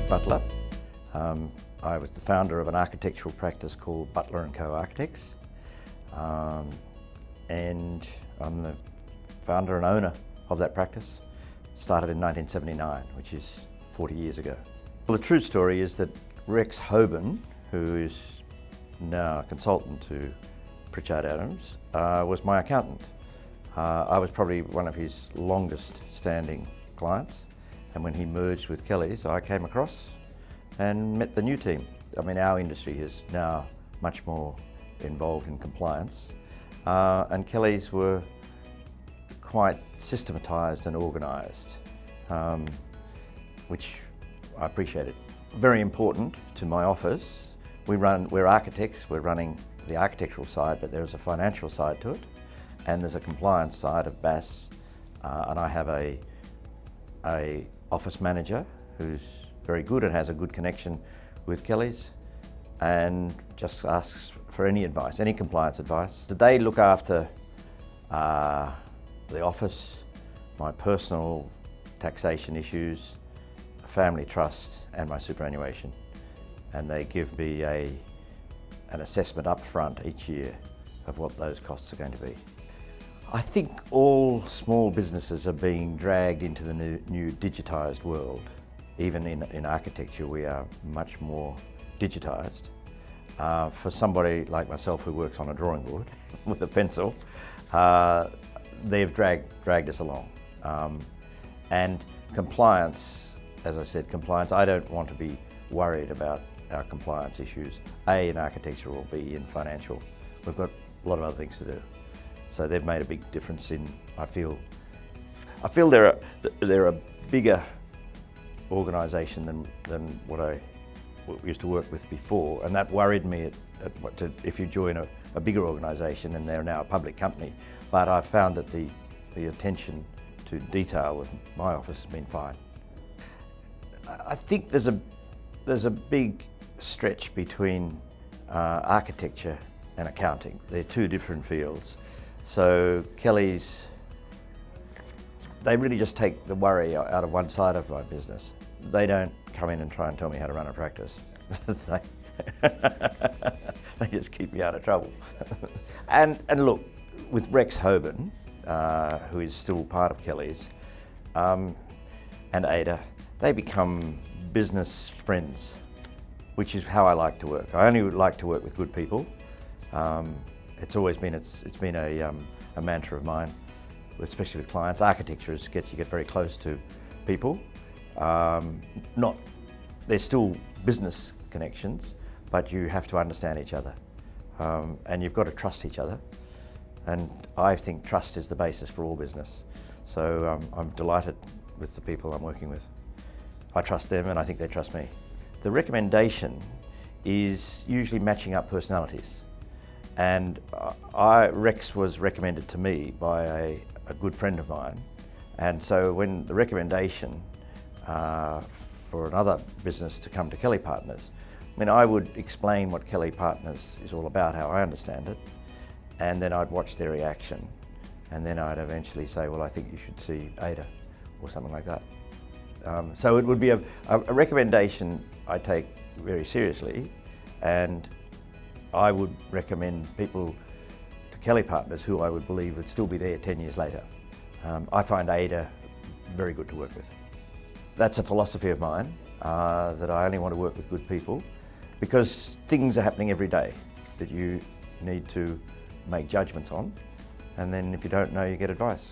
Butler. I was the founder of an architectural practice called Butler and Co Architects, and I'm the founder and owner of that practice. Started in 1979, which is 40 years ago. Well, the true story is that Rex Hoban, who is now a consultant to Pritchard Adams, was my accountant. I was probably one of his longest standing clients, and when he merged with Kelly's, I came across and met the new team. I mean, our industry is now much more involved in compliance, and Kelly's were quite systematised and organised, which I appreciated. Very important to my office. We're architects, we're running the architectural side, but there's a financial side to it, and there's a compliance side of BAS, and I have a office manager who's very good and has a good connection with Kelly's, and just asks for any advice, any compliance advice. They look after the office, my personal taxation issues, family trust, and my superannuation. And they give me an assessment up front each year of what those costs are going to be. I think all small businesses are being dragged into the new digitised world. Even in architecture, we are much more digitised. For somebody like myself who works on a drawing board with a pencil, they've dragged us along. And compliance, as I said, compliance, I don't want to be worried about our compliance issues, A, in architecture, or B, in financial. We've got a lot of other things to do. So they've made a big difference in, I feel they're a bigger organisation than what I used to work with before, and that worried me if you join a bigger organisation, and they're now a public company. But I've found that the attention to detail with my office has been fine. I think there's a big stretch between architecture and accounting. They're two different fields. So Kelly's, they really just take the worry out of one side of my business. They don't come in and try and tell me how to run a practice. They just keep me out of trouble. And look, with Rex Hoban, who is still part of Kelly's, and Ada, they become business friends, which is how I like to work. I only like to work with good people. It's always been a mantra of mine, especially with clients. Architecture you get very close to people. There's still business connections, but you have to understand each other, and you've got to trust each other. And I think trust is the basis for all business. So I'm delighted with the people I'm working with. I trust them, and I think they trust me. The recommendation is usually matching up personalities. And Rex was recommended to me by a good friend of mine. And so when the recommendation for another business to come to Kelly+Partners, I mean, I would explain what Kelly+Partners is all about, how I understand it, and then I'd watch their reaction. And then I'd eventually say, well, I think you should see Ada, or something like that. So it would be a recommendation I take very seriously, and I would recommend people to Kelly+Partners who I would believe would still be there 10 years later. I find Ada very good to work with. That's a philosophy of mine, that I only want to work with good people, because things are happening every day that you need to make judgments on, and then if you don't know, you get advice.